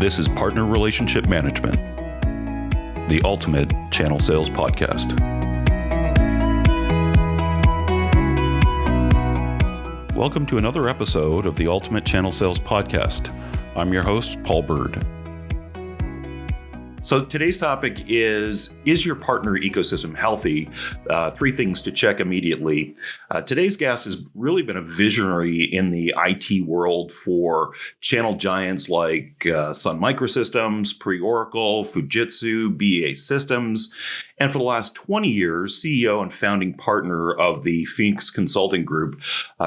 This is Partner Relationship Management, the ultimate channel sales podcast. Welcome to another episode of the Ultimate Channel Sales Podcast. I'm your host, Paul Bird. So today's topic is your partner ecosystem healthy? Three things to check immediately. Today's guest has really been a visionary in the IT world for channel giants like Sun Microsystems, pre-Oracle, Fujitsu, BAE Systems, and for the last 20 years, CEO and founding partner of the Phoenix Consulting Group.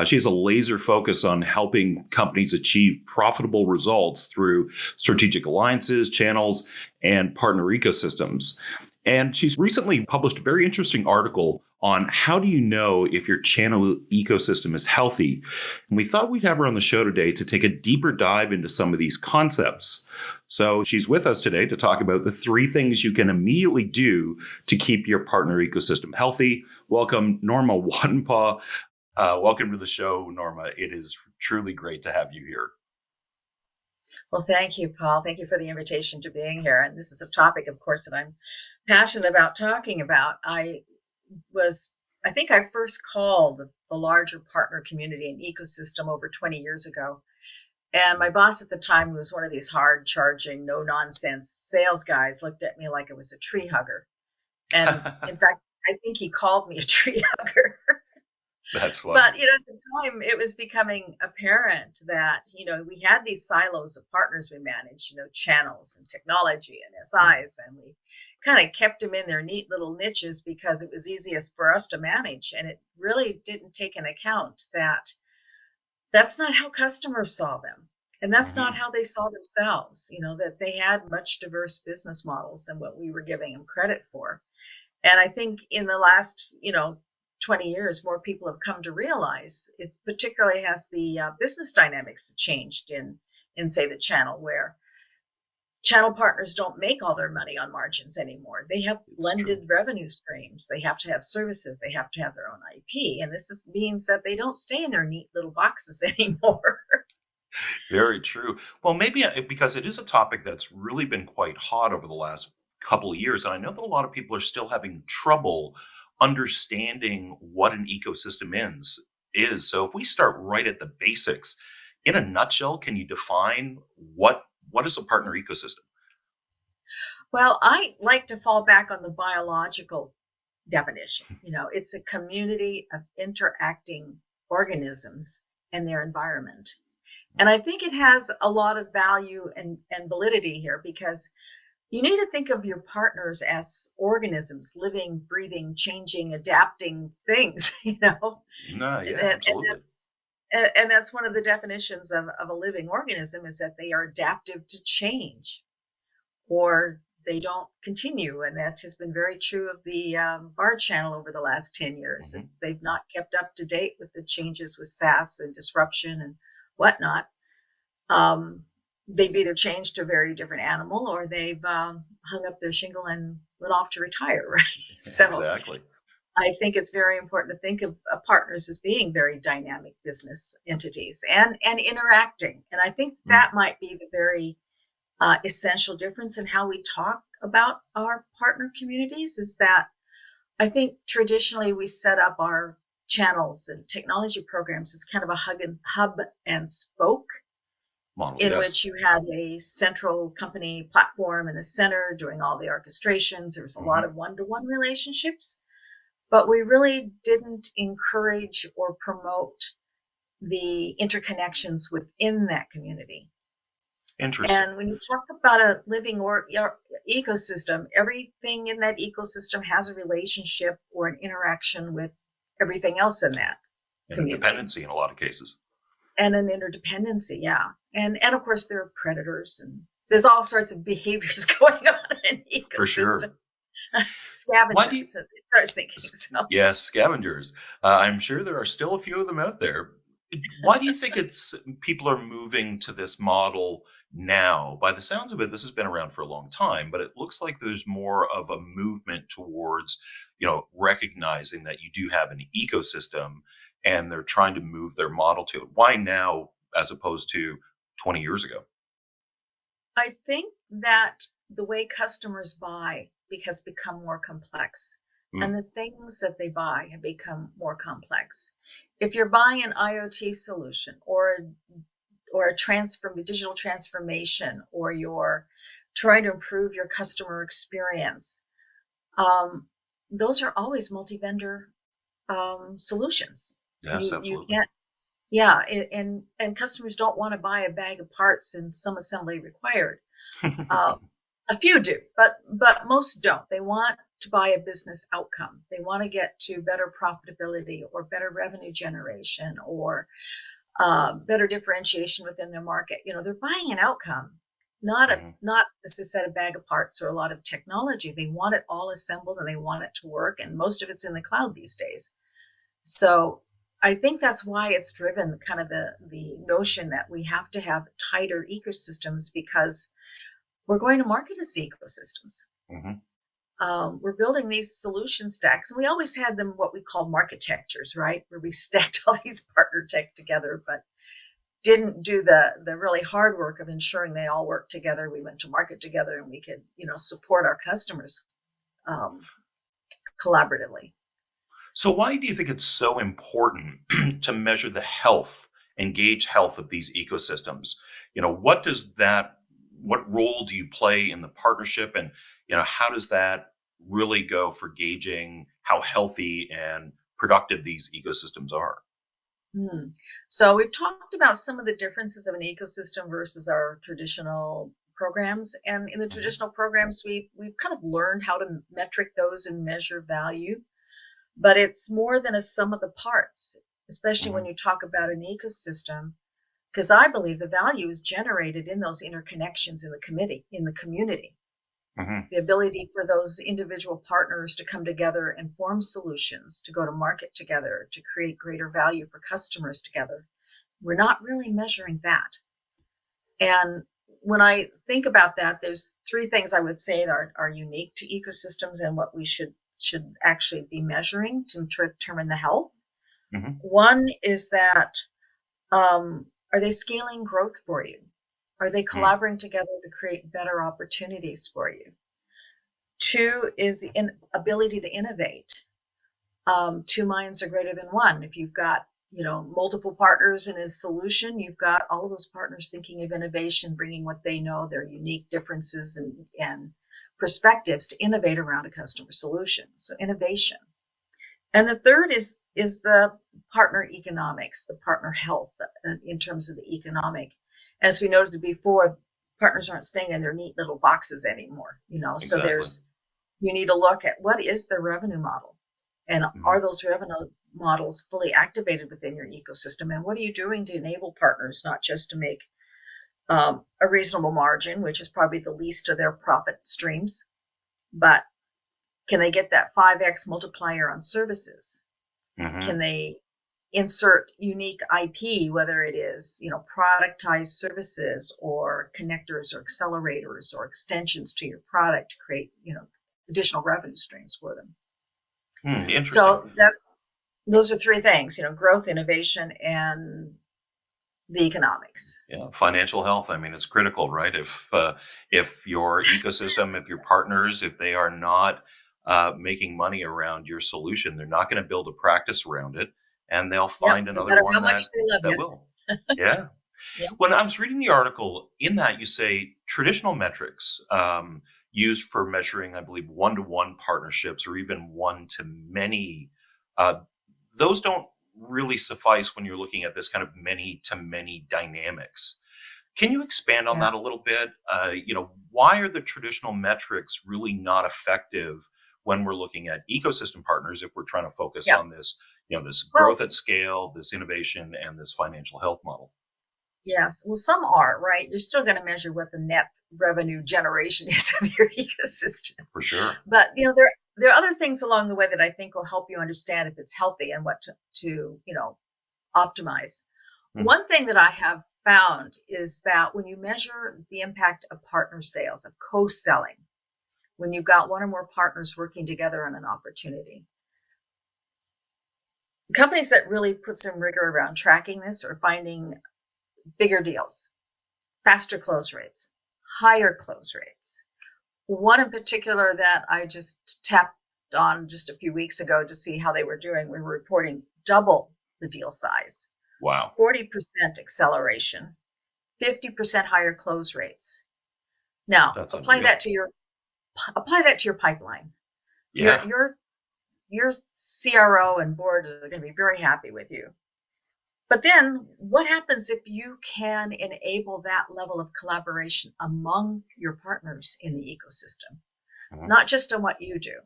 She has a laser focus on helping companies achieve profitable results through strategic alliances, channels, and partner ecosystems. And she's recently published a very interesting article on how do you know if your channel ecosystem is healthy. And we thought we'd have her on the show today to take a deeper dive into some of these concepts. So she's with us today to talk about the three things you can immediately do to keep your partner ecosystem healthy. Welcome, Norma Watenpaugh. Welcome to the show, Norma. It is truly great to have you here. Well, thank you, Paul. Thank you for the invitation to being here. And this is a topic, of course, that I'm passionate about talking about. I think I first called the larger partner community and ecosystem over 20 years ago. And my boss at the time, who was one of these hard-charging, no-nonsense sales guys, looked at me like I was a tree hugger. And in fact, I think he called me a tree hugger. That's funny. But, at the time, it was becoming apparent that, we had these silos of partners we managed, channels and technology and SIs, and we kind of kept them in their neat little niches because it was easiest for us to manage. And it really didn't take into account that that's not how customers saw them. And that's not how they saw themselves, that they had much diverse business models than what we were giving them credit for. And I think in the last, 20 years, more people have come to realize it, particularly as the business dynamics changed in, say, the channel, where channel partners don't make all their money on margins anymore. They have blended revenue streams. They have to have services. They have to have their own IP. And this means that they don't stay in their neat little boxes anymore. Very true. Well, maybe because it is a topic that's really been quite hot over the last couple of years. And I know that a lot of people are still having trouble understanding what an ecosystem is. So if we start right at the basics, in a nutshell, can you define what is a partner ecosystem? Well, I like to fall back on the biological definition. It's a community of interacting organisms and their environment. And I think it has a lot of value and validity here because you need to think of your partners as organisms, living, breathing, changing, adapting things, No, yeah, absolutely. And that's one of the definitions of a living organism is that they are adaptive to change or they don't continue. And that has been very true of the VAR channel over the last 10 years. They've not kept up to date with the changes with SaaS and disruption and whatnot. They've either changed to a very different animal or they've hung up their shingle and went off to retire, right? So exactly. I think it's very important to think of partners as being very dynamic business entities and interacting. And I think that might be the very essential difference in how we talk about our partner communities is that I think traditionally we set up our channels and technology programs as kind of a hub and spoke model, in which you had a central company platform in the center doing all the orchestrations. There was a lot of one-to-one relationships, but we really didn't encourage or promote the interconnections within that community. Interesting. And when you talk about a living ecosystem, everything in that ecosystem has a relationship or an interaction with everything else in that community. Dependency in a lot of cases. And an interdependency, yeah. And of course, there are predators and there's all sorts of behaviors going on in the ecosystem. For sure. Scavengers, I was thinking. So. Yes, scavengers. I'm sure there are still a few of them out there. Why do you think people are moving to this model now? By the sounds of it, this has been around for a long time, but it looks like there's more of a movement towards, recognizing that you do have an ecosystem and they're trying to move their model to it. Why now as opposed to 20 years ago? I think that the way customers buy has become more complex, and Mm, the things that they buy have become more complex. If you're buying an IoT solution or a digital transformation, or you're trying to improve your customer experience, um, those are always multi-vendor solutions. yes, You absolutely. can't, yeah, and customers don't want to buy a bag of parts and some assembly required. Uh, a few do, but most don't. They want to buy a business outcome. They want to get to better profitability or better revenue generation or better differentiation within their market. They're buying an outcome, Mhm, not as I said, a bag of parts or a lot of technology. They want it all assembled and they want it to work, and most of it's in the cloud these days. So I think that's why it's driven kind of the notion that we have to have tighter ecosystems, because we're going to market as ecosystems. mhm. We're building these solution stacks, and we always had them what we call marketectures, right? Where we stacked all these partner tech together, but didn't do the really hard work of ensuring they all work together. We went to market together, and we could support our customers um, collaboratively. So, why do you think it's so important to measure the health and gauge health of these ecosystems? What does that, what role do you play in the partnership? And, how does that really go for gauging how healthy and productive these ecosystems are? Hmm. So we've talked about some of the differences of an ecosystem versus our traditional programs. And in the Hmm. traditional programs, we've kind of learned how to metric those and measure value, but it's more than a sum of the parts, especially when Hmm. you talk about an ecosystem, because I believe the value is generated in those interconnections in the community. Hmm. The ability for those individual partners to come together and form solutions, to go to market together, to create greater value for customers together. We're not really measuring that. And when I think about that, there's three things I would say that are unique to ecosystems and what we should actually be measuring to determine the health. Hmm. One is that, are they scaling growth for you? Are they Mm. collaborating together to create better opportunities for you? Two is the ability to innovate. Two minds are greater than one. If you've got multiple partners in a solution, you've got all of those partners thinking of innovation, bringing what they know, their unique differences and perspectives to innovate around a customer solution. So innovation. And the third is the partner economics, the partner health in terms of the economic. As we noted before, partners aren't staying in their neat little boxes anymore. So Exactly. you need to look at what is their revenue model, and are Hmm. those revenue models fully activated within your ecosystem, and what are you doing to enable partners not just to make a reasonable margin, which is probably the least of their profit streams, but can they get that 5x multiplier on services? Can Hmm. they insert unique IP, whether it is productized services or connectors or accelerators or extensions to your product to create additional revenue streams for them? Hmm. Interesting. So those are three things: growth, innovation, and the economics. Yeah, financial health. I mean, it's critical, right? If your ecosystem, if your partners, if they are not making money around your solution, they're not going to build a practice around it, and they'll Yep, find no another matter how one much that they love that you. will. Yeah. Yep, When I was reading the article, in that you say traditional metrics used for measuring, I believe, one-to-one partnerships or even one-to-many, uh, those don't really suffice when you're looking at this kind of many-to-many dynamics. Can you expand on yeah, that a little bit? Why are the traditional metrics really not effective when we're looking at ecosystem partners if we're trying to focus yeah. on this, this growth Well, at scale, this innovation, and this financial health model? yes. Well, some are, right. You're still going to measure what the net revenue generation is of your ecosystem. For sure. But there are other things along the way that I think will help you understand if it's healthy and what to optimize. Hmm. One thing that I have found is that when you measure the impact of partner sales, of co-selling, when you've got one or more partners working together on an opportunity, companies that really put some rigor around tracking this are finding bigger deals, faster close rates, higher close rates. One in particular that I just tapped on just a few weeks ago to see how they were doing, we were reporting double the deal size, Wow. 40% acceleration, 50% higher close rates. Now, That's apply unreal. that to your pipeline. Your Yeah. your your CRO and board are going to be very happy with you. But then what happens if you can enable that level of collaboration among your partners in the ecosystem? Mhm. Not just on what you do,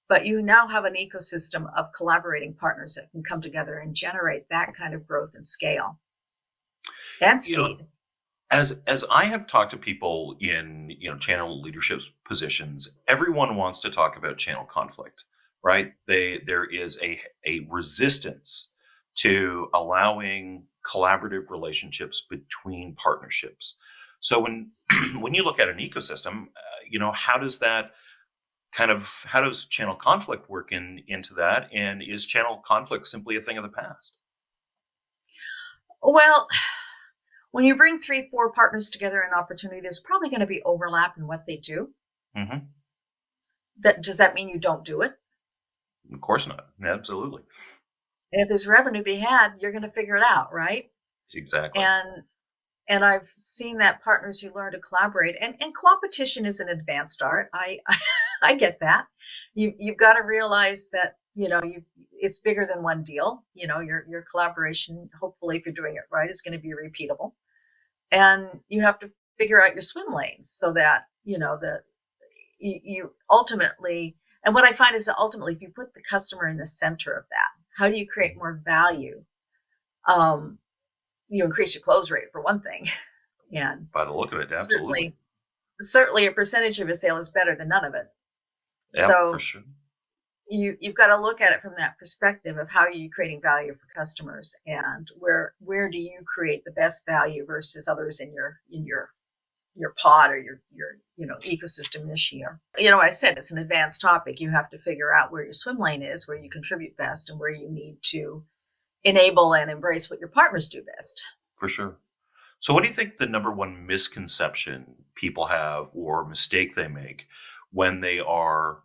but you now have an ecosystem of collaborating partners that can come together and generate that kind of growth and scale and You know, speed. as I have talked to people in channel leadership positions, everyone wants to talk about channel conflict, right? There is a resistance to allowing collaborative relationships between partnerships. So when when you look at an ecosystem, how does that how does channel conflict work into that? And is channel conflict simply a thing of the past? Well, when you bring three, four partners together in opportunity, there's probably going to be overlap in what they do. Hmm. Does that mean you don't do it? Of course not. Absolutely. And if there's revenue to be had, you're going to figure it out, right? Exactly. And and I've seen that partners who learn to collaborate and competition is an advanced art. I get that. You've got to realize that it's bigger than one deal. Your collaboration, hopefully, if you're doing it right, is going to be repeatable. And you have to figure out your swim lanes so that you ultimately. And what I find is that ultimately, if you put the customer in the center of that, how do you create more value? Um, you increase your close rate for one thing, and By the look of it, absolutely. certainly a percentage of a sale is better than none of it. Yep, for So sure. you've got to look at it from that perspective of how are you creating value for customers and where do you create the best value versus others in your pod or your ecosystem this year. I said it's an advanced topic. You have to figure out where your swim lane is, where you contribute best, and where you need to enable and embrace what your partners do best. For sure. So, what do you think the number one misconception people have or mistake they make when they are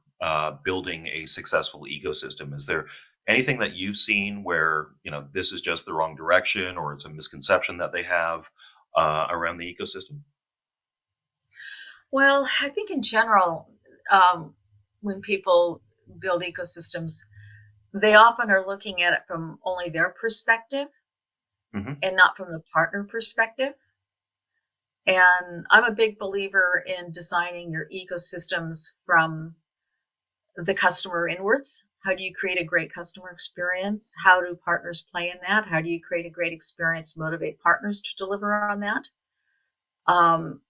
building a successful ecosystem? Is there anything that you've seen where this is just the wrong direction, or it's a misconception that they have around the ecosystem? Well, I think in general, um, when people build ecosystems, they often are looking at it from only their perspective Hmm. and not from the partner perspective. And I'm a big believer in designing your ecosystems from the customer inwards. How do you create a great customer experience? How do partners play in that? How do you create a great experience, motivate partners to deliver on that? Um,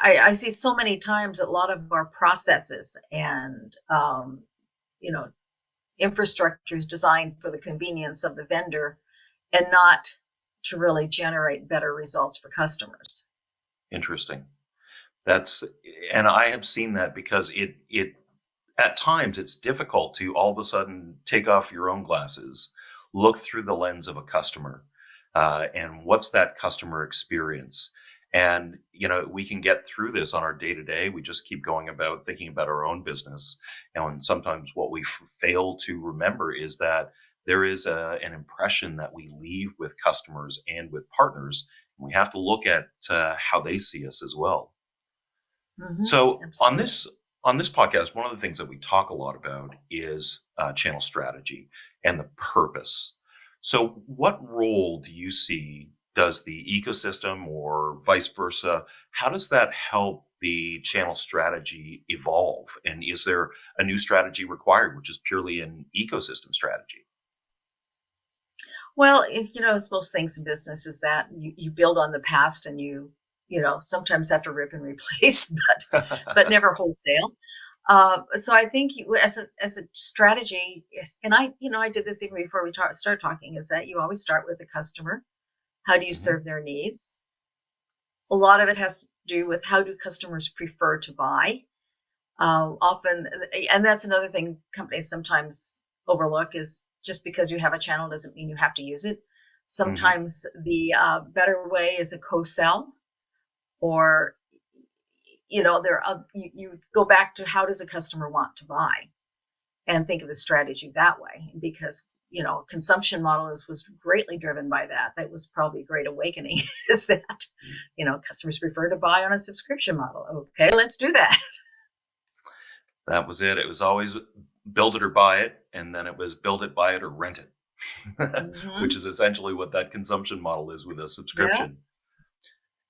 I see so many times a lot of our processes and you know infrastructure is designed for the convenience of the vendor and not to really generate better results for customers. Interesting. That's and I have seen that because it at times it's difficult to all of a sudden take off your own glasses, look through the lens of a customer, and what's that customer experience. And we can get through this on our day to day. We just keep going about thinking about our own business, and sometimes what we fail to remember is that there is an impression that we leave with customers and with partners. And we have to look at how they see us as well. So Absolutely. on this podcast, one of the things that we talk a lot about is channel strategy and the purpose. So, what role do you see does the ecosystem, or vice versa? How does that help the channel strategy evolve? And is there a new strategy required, which is purely an ecosystem strategy? Well, as most things in business is that you build on the past and sometimes have to rip and replace, but never wholesale. So I think as a strategy, yes, and I did this even before we start talking, is that you always start with the customer. How do you Hmm. serve their needs? A lot of it has to do with how do customers prefer to buy. Often, and that's another thing companies sometimes overlook is just because you have a channel doesn't mean you have to use it. Hmm. Sometimes the better way is a co-sell or you go back to how does a customer want to buy, and think of the strategy that way. Because consumption model was greatly driven by that. That was probably a great awakening. Is that customers prefer to buy on a subscription model. Okay, let's do that. That was it. It was always build it or buy it, and then it was build it, buy it, or rent it, which Hmm. is essentially what that consumption model is with a Yeah. subscription.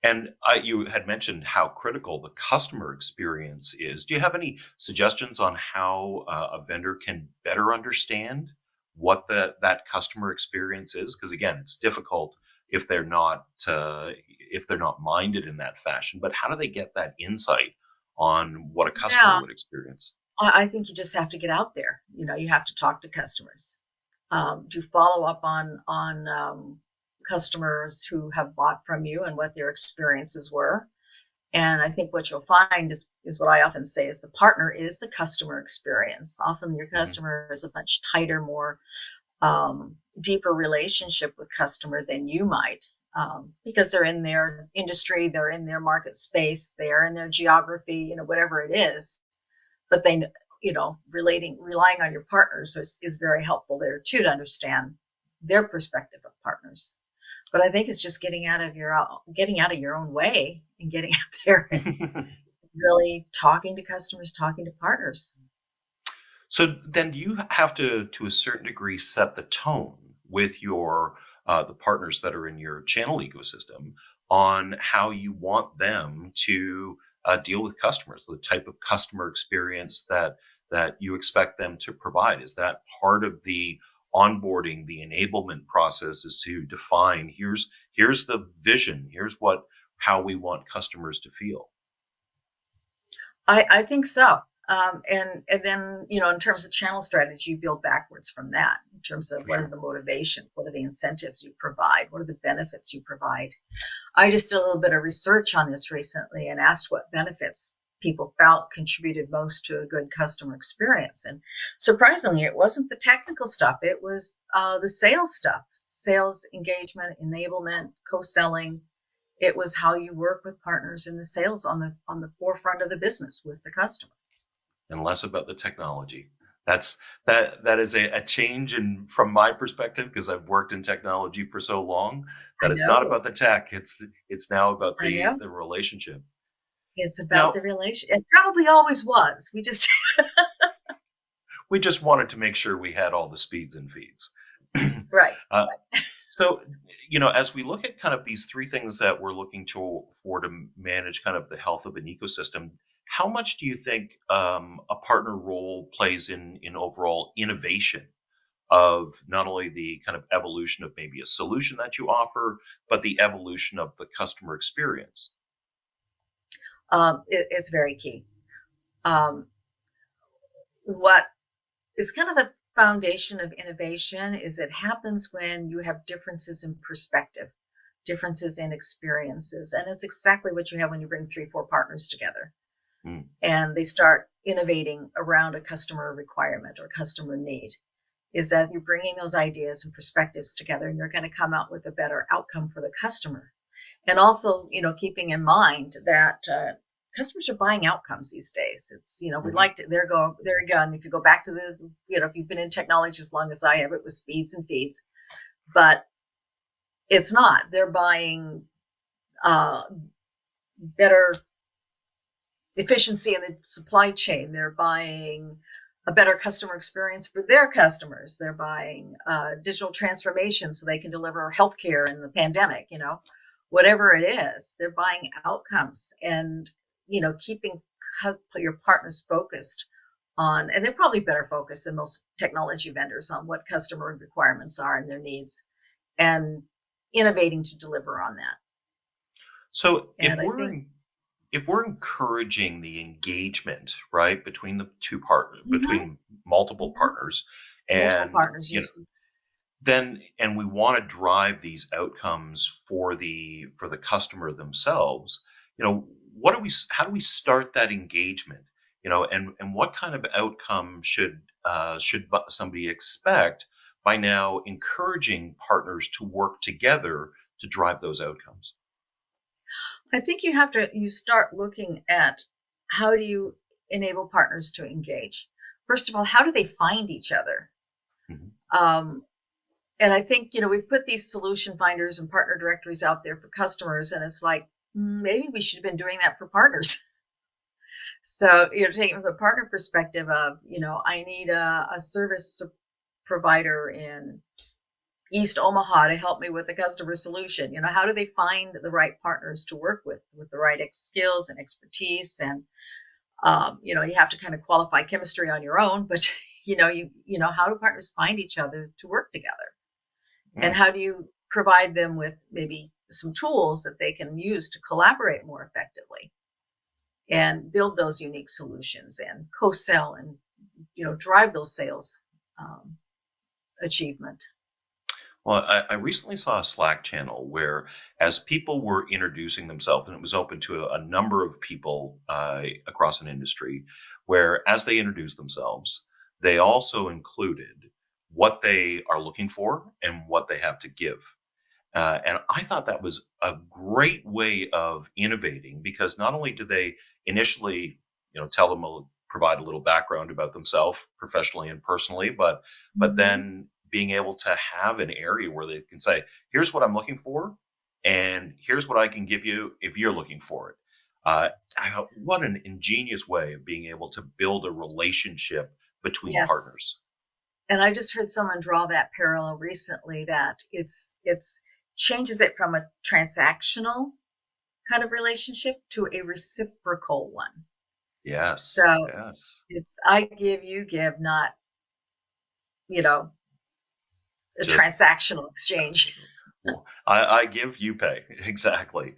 And you had mentioned how critical the customer experience is. Do you have any suggestions on how a vendor can better understand what that customer experience is? Because again, it's difficult if they're not minded in that fashion. But how do they get that insight on what a customer Yeah. would experience? I think you just have to get out there. You have to talk to customers. Do follow up on customers who have bought from you and what their experiences were. And I think what you'll find is what I often say is the partner is the customer experience. Often your Hmm. customer is a much tighter, more deeper relationship with customer than you might, because they're in their industry, they're in their market space, they're in their geography, whatever it is. But they, relying on your partners is very helpful there too, to understand their perspective of partners. But I think it's just getting out of your own way and getting out there and really talking to customers, talking to partners. So then you have to a certain degree, set the tone with your the partners that are in your channel ecosystem on how you want them to deal with customers, the type of customer experience that you expect them to provide. Is that part of the onboarding, the enablement process, is to define here's the vision, here's what how we want customers to feel. I think so. And then, in terms of channel strategy, you build backwards from that in terms of For what are sure. the motivations, what are the incentives you provide, what are the benefits you provide. I just did a little bit of research on this recently and asked what benefits people felt contributed most to a good customer experience. And surprisingly, it wasn't the technical stuff, it was the sales stuff, sales engagement, enablement, co-selling. It was how you work with partners in the sales on the forefront of the business with the customer. And less about the technology. That's that is a change in from my perspective because I've worked in technology for so long I that it's not know. about the tech. It's now about I know. the relationship. It's about the Now, relation. It probably always was. We just we just wanted to make sure we had all the speeds and feeds. right. uh, so, as we look at kind of these three things that we're looking to manage kind of the health of an ecosystem, how much do you think a partner role plays in overall innovation of not only the kind of evolution of maybe a solution that you offer, but the evolution of the customer experience? It's very key. Um, what is kind of the foundation of innovation is it happens when you have differences in perspective, differences in experiences, and it's exactly what you have when you bring three, four partners together Mm. and they start innovating around a customer requirement or customer need. Is that you're bringing those ideas and perspectives together and you're going to come out with a better outcome for the customer. And also, keeping in mind that customers are buying outcomes these days. It's, we Hmm. like to, there again, if you go back to if you've been in technology as long as I have, it was speeds and feeds, but it's not. They're buying uh, better efficiency in the supply chain. They're buying a better customer experience for their customers. They're buying digital transformation so they can deliver healthcare in the pandemic, whatever it is, they're buying outcomes and, keeping your partners focused on, and they're probably better focused than most technology vendors on what customer requirements are and their needs and innovating to deliver on that. So And I think if we're encouraging the engagement, right, between the mhm, between multiple mhm, partners, multiple and partners usually. then and we want to drive these outcomes for the customer themselves, what do we how do we start that engagement, and what kind of outcome should somebody expect by now encouraging partners to work together to drive those outcomes? I think you start looking at how do you enable partners to engage? First of all, how do they find each other? Mhm. Um, and I think, we've put these solution finders and partner directories out there for customers, and it's like, maybe we should have been doing that for partners. So, taking from the partner perspective of, I need a service provider in East Omaha to help me with a customer solution. How do they find the right partners to work with the right skills and expertise? And, you have to kind of qualify chemistry on your own, but, how do partners find each other to work together? And Mm. how do you provide them with maybe some tools that they can use to collaborate more effectively and build those unique solutions and co-sell and, drive those sales um, achievement? Well, I recently saw a Slack channel where, as people were introducing themselves, and it was open to a number of people across an industry, where as they introduced themselves, they also included what they are looking for and what they have to give. And I thought that was a great way of innovating because not only do they initially, tell them provide a little background about themselves professionally and personally, but Mm-hmm. then being able to have an area where they can say, "Here's what I'm looking for, and here's what I can give you if you're looking for it." I thought, what an ingenious way of being able to build a relationship between Yes. partners. And I just heard someone draw that parallel recently, that it's changes it from a transactional kind of relationship to a reciprocal one. Yes, So yes. it's I give, you give, not, you know, a Just transactional exchange. well, I give, you pay. Exactly.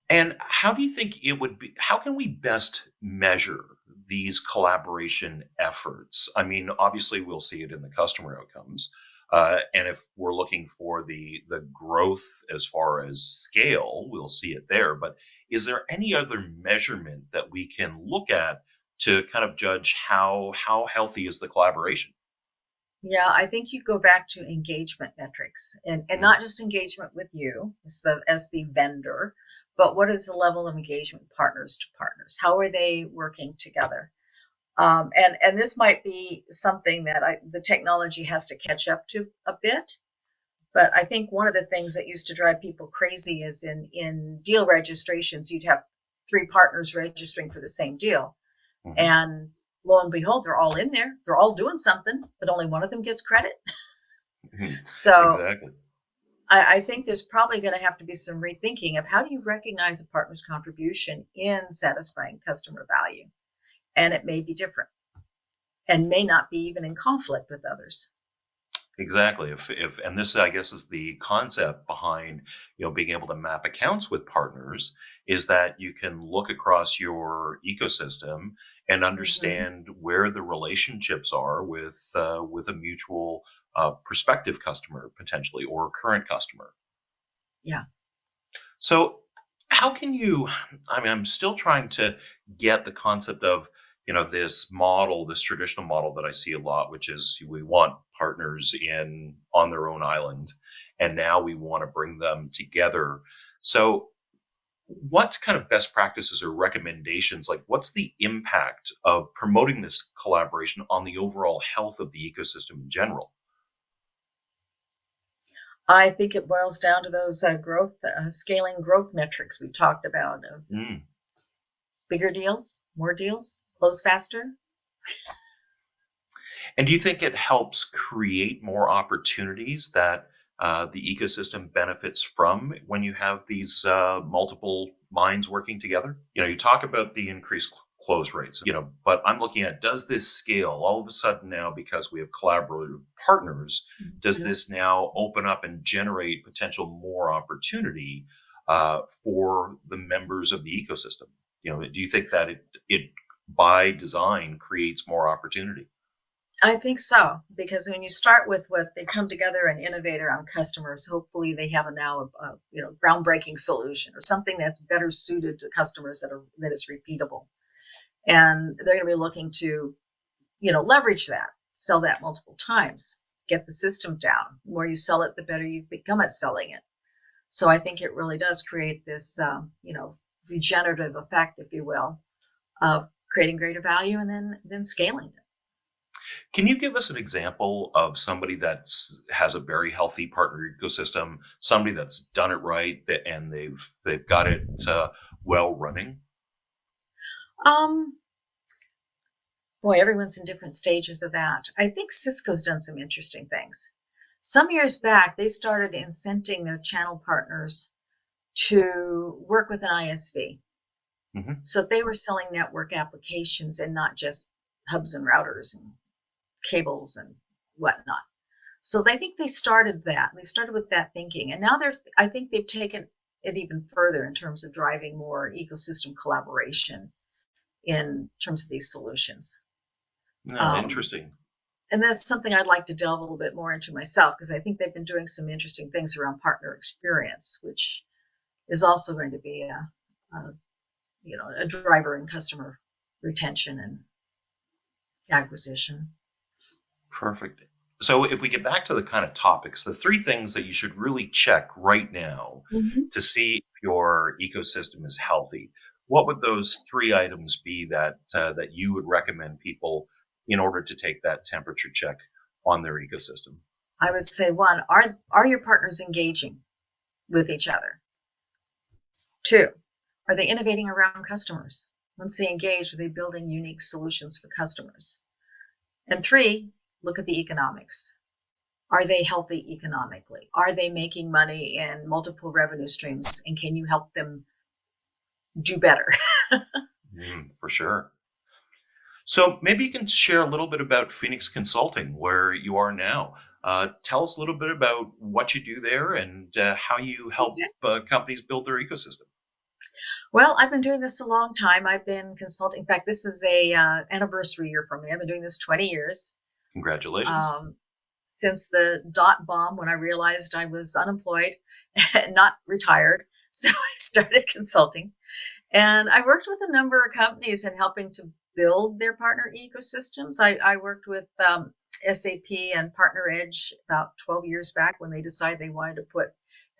And how do you think it would be? How can we best measure these collaboration efforts? I mean, obviously, we'll see it in the customer outcomes. And if we're looking for the growth as far as scale, we'll see it there. But is there any other measurement that we can look at to kind of judge how healthy is the collaboration? Yeah, I think you go back to engagement metrics, and Mm, not just engagement with you as the vendor, but what is the level of engagement partners to partners? How are they working together? And this might be something that the technology has to catch up to a bit. But I think one of the things that used to drive people crazy is in deal registrations, you'd have three partners registering for the same deal. mhm, And lo and behold, they're all in there. They're all doing something, but only one of them gets credit. mhm. So Exactly. I think there's probably going to have to be some rethinking of how do you recognize a partner's contribution in satisfying customer value. And it may be different and may not be even in conflict with others. Exactly. If and this I guess is the concept behind being able to map accounts with partners is that you can look across your ecosystem and Hmm. understand where the relationships are with a mutual prospective customer potentially or current customer. Yeah. So how can you, I mean, I'm still trying to get the concept of, this model, this traditional model that I see a lot, which is we want partners in on their own island, and now we want to bring them together. So what kind of best practices or recommendations, like what's the impact of promoting this collaboration on the overall health of the ecosystem in general? I think it boils down to those scaling growth metrics we talked about, of Mm. bigger deals, more deals, close faster. And do you think it helps create more opportunities that the ecosystem benefits from when you have these multiple minds working together? You talk about the increased close rates, but I'm looking at, does this scale all of a sudden now because we have collaborative partners? Does Mhm. this now open up and generate potential more opportunity for the members of the ecosystem? Do you think that it by design creates more opportunity? I think so, because when you start with what they come together and innovate around customers, hopefully they have now a groundbreaking solution or something that's better suited to customers that is repeatable, and they're going to be looking to leverage that, sell that multiple times, get the system down. The more you sell it, the better you become at selling it. So I think it really does create this regenerative effect, if you will, of creating greater value and then scaling it. Can you give us an example of somebody that has a very healthy partner ecosystem, somebody that's done it right and they've got it well running? Um, Boy, everyone's in different stages of that. I think Cisco's done some interesting things. Some years back, they started incenting their channel partners to work with an ISV. Mm-hmm. So they were selling network applications and not just hubs and routers and cables and whatnot. So I think they started that. They started with that thinking. And now I think they've taken it even further in terms of driving more ecosystem collaboration in terms of these solutions. No, interesting. And that's something I'd like to delve a little bit more into myself, because I think they've been doing some interesting things around partner experience, which is also going to be a driver in customer retention and acquisition. Perfect. So if we get back to the kind of topics, the three things that you should really check right now to see if your ecosystem is healthy, what would those three items be that you would recommend people in order to take that temperature check on their ecosystem? I would say, one, are your partners engaging with each other? Two, are they innovating around customers? Once they engage, are they building unique solutions for customers? And three, look at the economics. Are they healthy economically? Are they making money in multiple revenue streams? And can you help them do better? For sure. So maybe you can share a little bit about Phoenix Consulting, where you are now. Tell us a little bit about what you do there and how you help companies build their ecosystem. Well, I've been doing this a long time. I've been consulting. In fact, this is a anniversary year for me. I've been doing this 20 years. Congratulations. Since the dot bomb, when I realized I was unemployed and not retired. So I started consulting. And I worked with a number of companies in helping to build their partner ecosystems. I worked with SAP and Partner Edge about 12 years back when they decided they wanted to put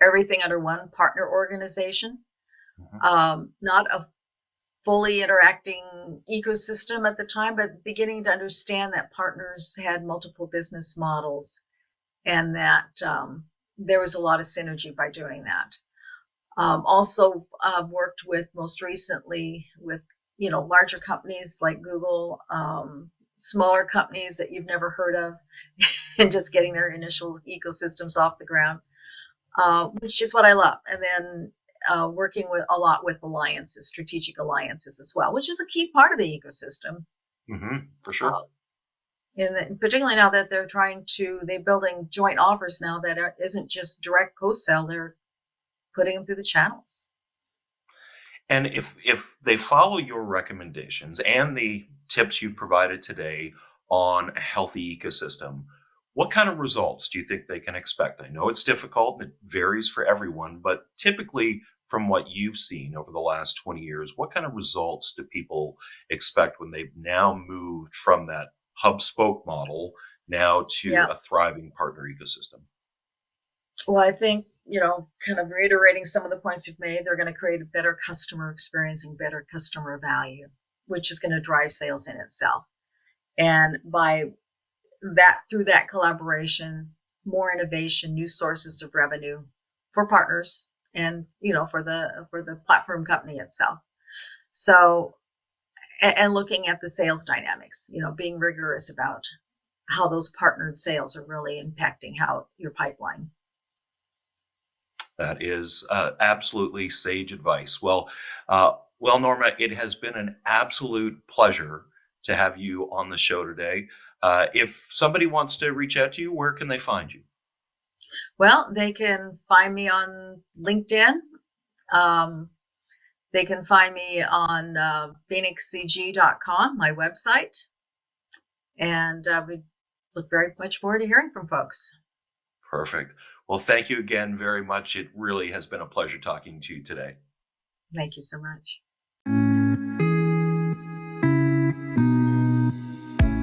everything under one partner organization. Not a fully interacting ecosystem at the time, but beginning to understand that partners had multiple business models and that there was a lot of synergy by doing that. Also worked with most recently with, larger companies like Google, smaller companies that you've never heard of, and just getting their initial ecosystems off the ground, which is what I love. And then working with a lot with alliances, strategic alliances as well, which is a key part of the ecosystem. For sure. And particularly now that they're building joint offers now that isn't just direct co-sell, they're putting them through the channels. And if they follow your recommendations and the tips you've provided today on a healthy ecosystem, what kind of results do you think they can expect? I know it's difficult and it varies for everyone, but typically from what you've seen over the last 20 years, what kind of results do people expect when they've now moved from that hub spoke model now to a thriving partner ecosystem? Well, I think, kind of reiterating some of the points you've made, they're going to create a better customer experience and better customer value, which is going to drive sales in itself. And by that, through that collaboration, more innovation, new sources of revenue for partners and, for the platform company itself. So, and looking at the sales dynamics, being rigorous about how those partnered sales are really impacting how your pipeline. That is absolutely sage advice. Well, Norma, it has been an absolute pleasure to have you on the show today. If somebody wants to reach out to you, where can they find you? Well, they can find me on LinkedIn. They can find me on phoenixcg.com, my website. And we look very much forward to hearing from folks. Perfect. Well, thank you again very much. It really has been a pleasure talking to you today. Thank you so much.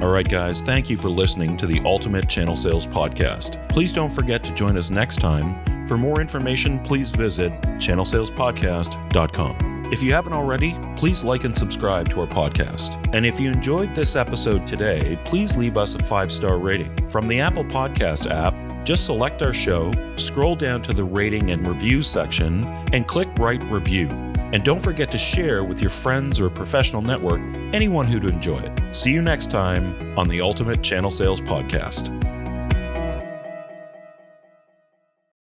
All right, guys, thank you for listening to the Ultimate Channel Sales Podcast. Please don't forget to join us next time. For more information, please visit channelsalespodcast.com. If you haven't already, please like and subscribe to our podcast. And if you enjoyed this episode today, please leave us a 5-star rating. From the Apple Podcast app, just select our show, scroll down to the rating and reviews section, and click Write Review. And don't forget to share with your friends or professional network anyone who'd enjoy it. See you next time on the Ultimate Channel Sales Podcast.